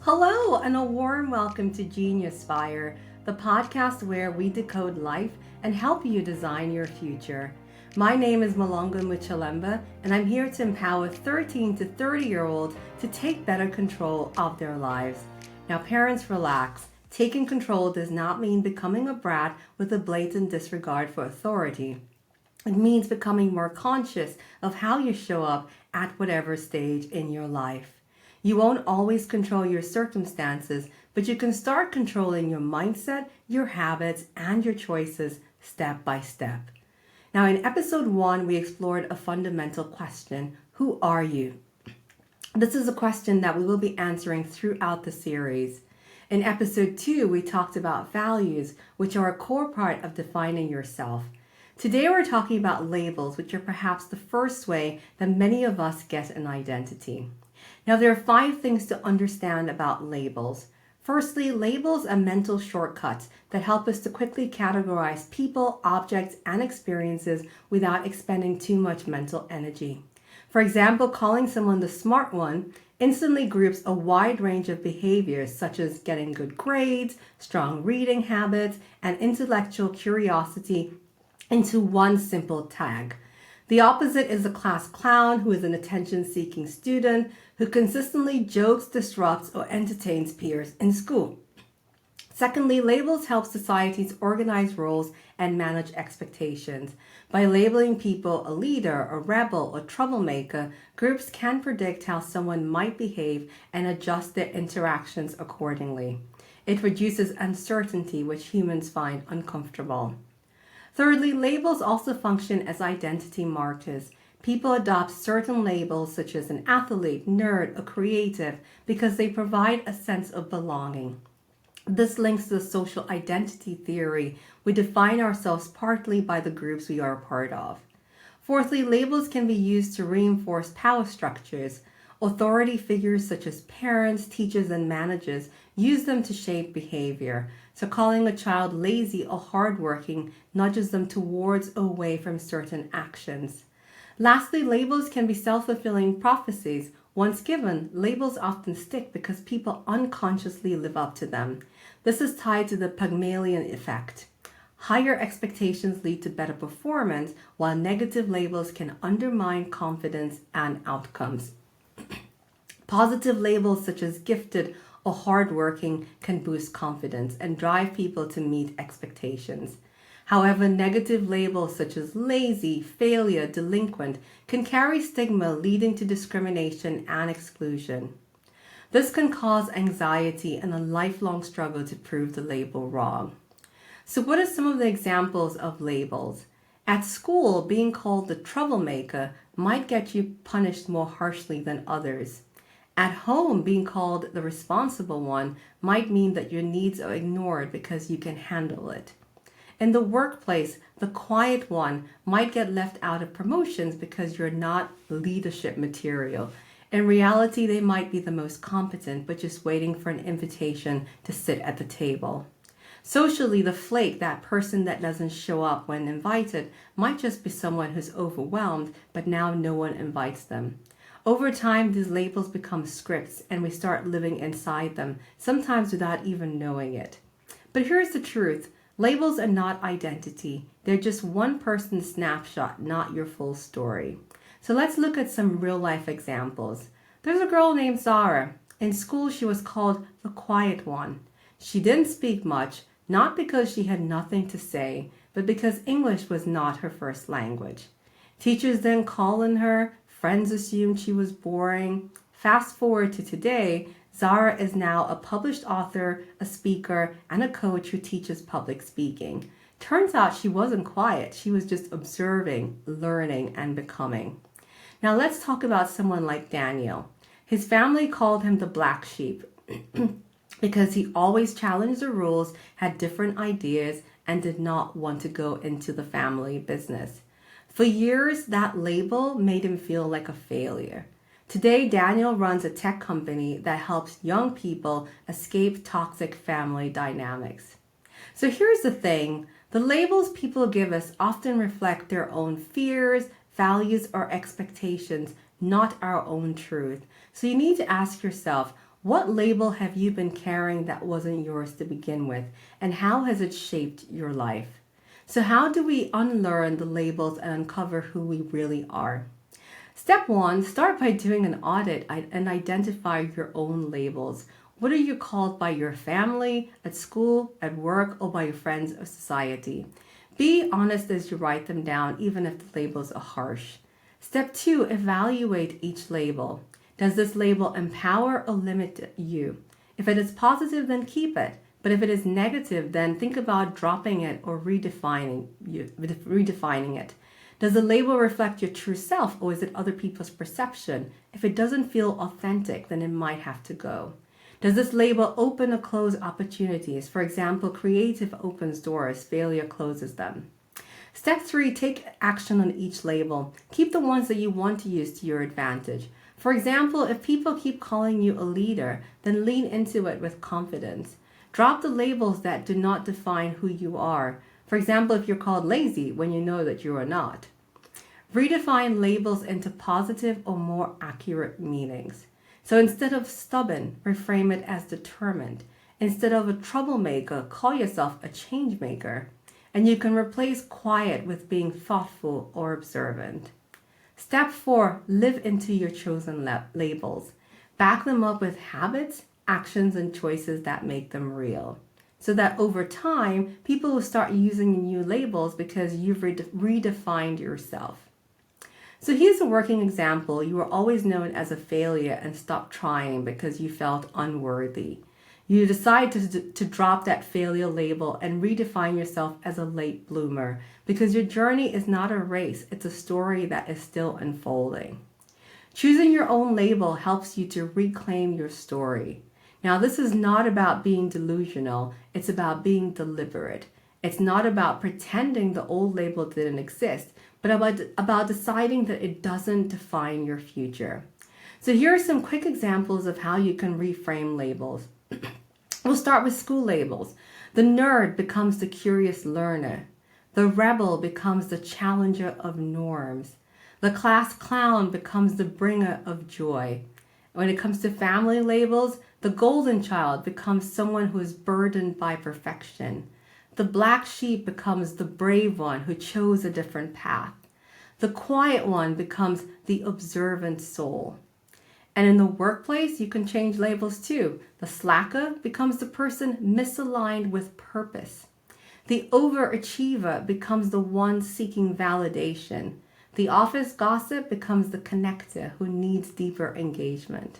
Hello, and a warm welcome to Geniuspire, the podcast where we decode life and help you design your future. My name is Muloongo Muchelemba, and I'm here to empower 13 to 30-year-olds to take better control of their lives. Now, parents, relax. Taking control does not mean becoming a brat with a blatant disregard for authority. It means becoming more conscious of how you show up at whatever stage in your life. You won't always control your circumstances, but you can start controlling your mindset, your habits, and your choices step by step. Now, in episode 1, we explored a fundamental question: who are you? This is a question that we will be answering throughout the series. In episode 2, we talked about values, which are a core part of defining yourself. Today, we're talking about labels, which are perhaps the first way that many of us get an identity. Now, there are 5 things to understand about labels. Firstly, labels are mental shortcuts that help us to quickly categorize people, objects, and experiences without expending too much mental energy. For example, calling someone the smart one instantly groups a wide range of behaviors such as getting good grades, strong reading habits, and intellectual curiosity into one simple tag. The opposite is the class clown, who is an attention-seeking student who consistently jokes, disrupts, or entertains peers in school. Secondly, labels help societies organize roles and manage expectations. By labeling people a leader, a rebel, or troublemaker, groups can predict how someone might behave and adjust their interactions accordingly. It reduces uncertainty, which humans find uncomfortable. Thirdly, labels also function as identity markers. People adopt certain labels such as an athlete, nerd, or creative because they provide a sense of belonging. This links to the social identity theory. We define ourselves partly by the groups we are a part of. Fourthly, labels can be used to reinforce power structures. Authority figures such as parents, teachers, and managers use them to shape behavior. So calling a child lazy or hardworking nudges them towards or away from certain actions. Lastly, labels can be self-fulfilling prophecies. Once given, labels often stick because people unconsciously live up to them. This is tied to the Pygmalion effect. Higher expectations lead to better performance, while negative labels can undermine confidence and outcomes. Positive labels such as gifted or hardworking can boost confidence and drive people to meet expectations. However, negative labels such as lazy, failure, delinquent can carry stigma, leading to discrimination and exclusion. This can cause anxiety and a lifelong struggle to prove the label wrong. So what are some of the examples of labels? At school, being called the troublemaker might get you punished more harshly than others. At home, being called the responsible one might mean that your needs are ignored because you can handle it. In the workplace, the quiet one might get left out of promotions because you're not leadership material. In reality, they might be the most competent, but just waiting for an invitation to sit at the table. Socially, the flake, that person that doesn't show up when invited, might just be someone who's overwhelmed, but now no one invites them. Over time, these labels become scripts and we start living inside them, sometimes without even knowing it. But here's the truth. Labels are not identity. They're just one person's snapshot, not your full story. So let's look at some real life examples. There's a girl named Zara. In school, she was called the quiet one. She didn't speak much, not because she had nothing to say, but because English was not her first language. Teachers didn't call on her. Friends assumed she was boring. Fast forward to today, Zara is now a published author, a speaker, and a coach who teaches public speaking. Turns out she wasn't quiet. She was just observing, learning, and becoming. Now let's talk about someone like Daniel. His family called him the black sheep because he always challenged the rules, had different ideas, and did not want to go into the family business. For years, that label made him feel like a failure. Today, Daniel runs a tech company that helps young people escape toxic family dynamics. So here's the thing. The labels people give us often reflect their own fears, values, or expectations, not our own truth. So you need to ask yourself, What label have you been carrying that wasn't yours to begin with, and how has it shaped your life? So, how do we unlearn the labels and uncover who we really are? Step one, start by doing an audit and identify your own labels. What are you called by your family, at school, at work, or by your friends or society? Be honest as you write them down, even if the labels are harsh. Step two, evaluate each label. Does this label empower or limit you? If it is positive, then keep it. But if it is negative, then think about dropping it or redefining it. Does the label reflect your true self, or is it other people's perception? If it doesn't feel authentic, then it might have to go. Does this label open or close opportunities? For example, creative opens doors, failure closes them. Step three, take action on each label. Keep the ones that you want to use to your advantage. For example, if people keep calling you a leader, then lean into it with confidence. Drop the labels that do not define who you are. For example, if you're called lazy when you know that you are not. Redefine labels into positive or more accurate meanings. So instead of stubborn, reframe it as determined. Instead of a troublemaker, call yourself a change maker. And you can replace quiet with being thoughtful or observant. Step four, live into your chosen labels. Back them up with habits, actions, and choices that make them real. So that over time, people will start using new labels because you've redefined yourself. So here's a working example. You were always known as a failure and stopped trying because you felt unworthy. You decide to drop that failure label and redefine yourself as a late bloomer because your journey is not a race, it's a story that is still unfolding. Choosing your own label helps you to reclaim your story. Now, this is not about being delusional, it's about being deliberate. It's not about pretending the old label didn't exist, but about deciding that it doesn't define your future. So here are some quick examples of how you can reframe labels. We'll start with school labels. The nerd becomes the curious learner. The rebel becomes the challenger of norms. The class clown becomes the bringer of joy. When it comes to family labels, the golden child becomes someone who is burdened by perfection. The black sheep becomes the brave one who chose a different path. The quiet one becomes the observant soul. And in the workplace, you can change labels too. The slacker becomes the person misaligned with purpose. The overachiever becomes the one seeking validation. The office gossip becomes the connector who needs deeper engagement.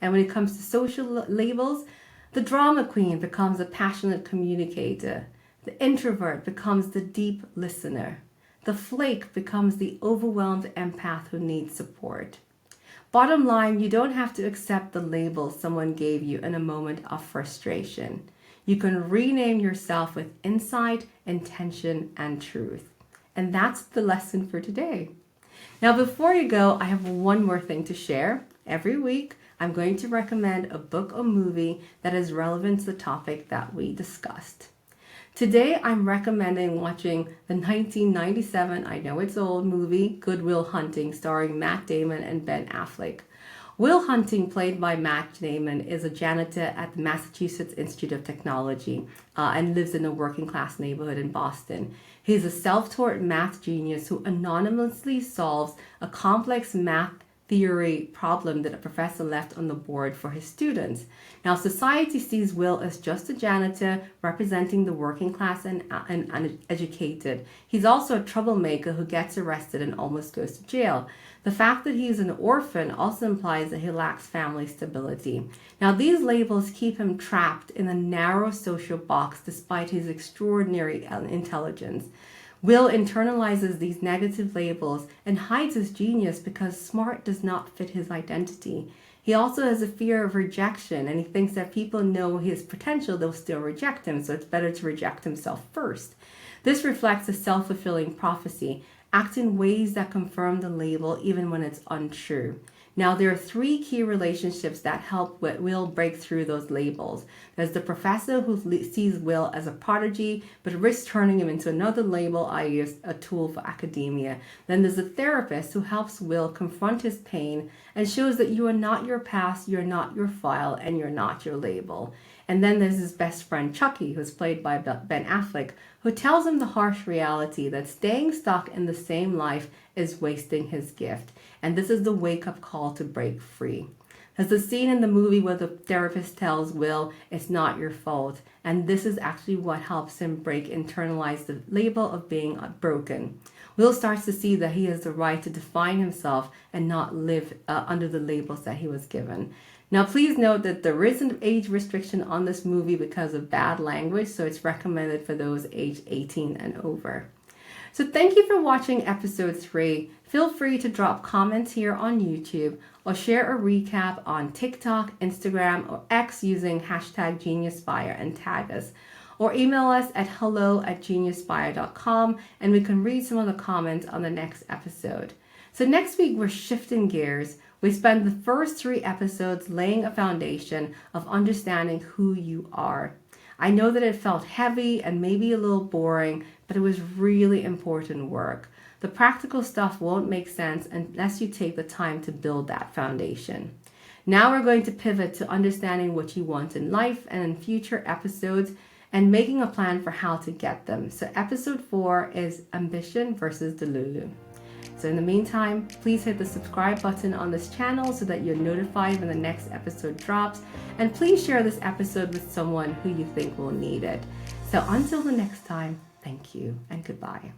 And when it comes to social labels, the drama queen becomes a passionate communicator. The introvert becomes the deep listener. The flake becomes the overwhelmed empath who needs support. Bottom line, you don't have to accept the label someone gave you in a moment of frustration. You can rename yourself with insight, intention, and truth. And that's the lesson for today. Now, before you go, I have one more thing to share. Every week, I'm going to recommend a book or movie that is relevant to the topic that we discussed. Today, I'm recommending watching the 1997, I know it's old, movie, Good Will Hunting, starring Matt Damon and Ben Affleck. Will Hunting, played by Matt Damon, is a janitor at the Massachusetts Institute of Technology and lives in a working-class neighborhood in Boston. He's a self-taught math genius who anonymously solves a complex math theory problem that a professor left on the board for his students. Now, society sees Will as just a janitor representing the working class and uneducated. He's also a troublemaker who gets arrested and almost goes to jail. The fact that he's an orphan also implies that he lacks family stability. Now, these labels keep him trapped in a narrow social box despite his extraordinary intelligence. Will internalizes these negative labels and hides his genius because smart does not fit his identity. He also has a fear of rejection, and he thinks that people know his potential, they'll still reject him, so it's better to reject himself first. This reflects a self-fulfilling prophecy, act in ways that confirm the label even when it's untrue. Now, there are three key relationships that help Will break through those labels. There's the professor who sees Will as a prodigy, but risks turning him into another label, i.e. a tool for academia. Then there's the therapist who helps Will confront his pain and shows that you are not your past, you're not your file, and you're not your label. And then there's his best friend, Chucky, who's played by Ben Affleck, who tells him the harsh reality that staying stuck in the same life is wasting his gift. And this is the wake-up call to break free. There's a scene in the movie where the therapist tells Will, it's not your fault. And this is actually what helps him internalize the label of being broken. Will starts to see that he has the right to define himself and not live under the labels that he was given. Now, please note that there is an age restriction on this movie because of bad language, so it's recommended for those aged 18 and over. So thank you for watching episode 3. Feel free to drop comments here on YouTube or share a recap on TikTok, Instagram, or X using hashtag Geniuspire and tag us. Or email us at hello@geniuspire.com and we can read some of the comments on the next episode. So next week we're shifting gears. We spend the first 3 episodes laying a foundation of understanding who you are. I know that it felt heavy and maybe a little boring, but it was really important work. The practical stuff won't make sense unless you take the time to build that foundation. Now we're going to pivot to understanding what you want in life and in future episodes and making a plan for how to get them. So episode 4 is ambition versus Delulu. So in the meantime, please hit the subscribe button on this channel so that you're notified when the next episode drops. And please share this episode with someone who you think will need it. So until the next time, thank you and goodbye.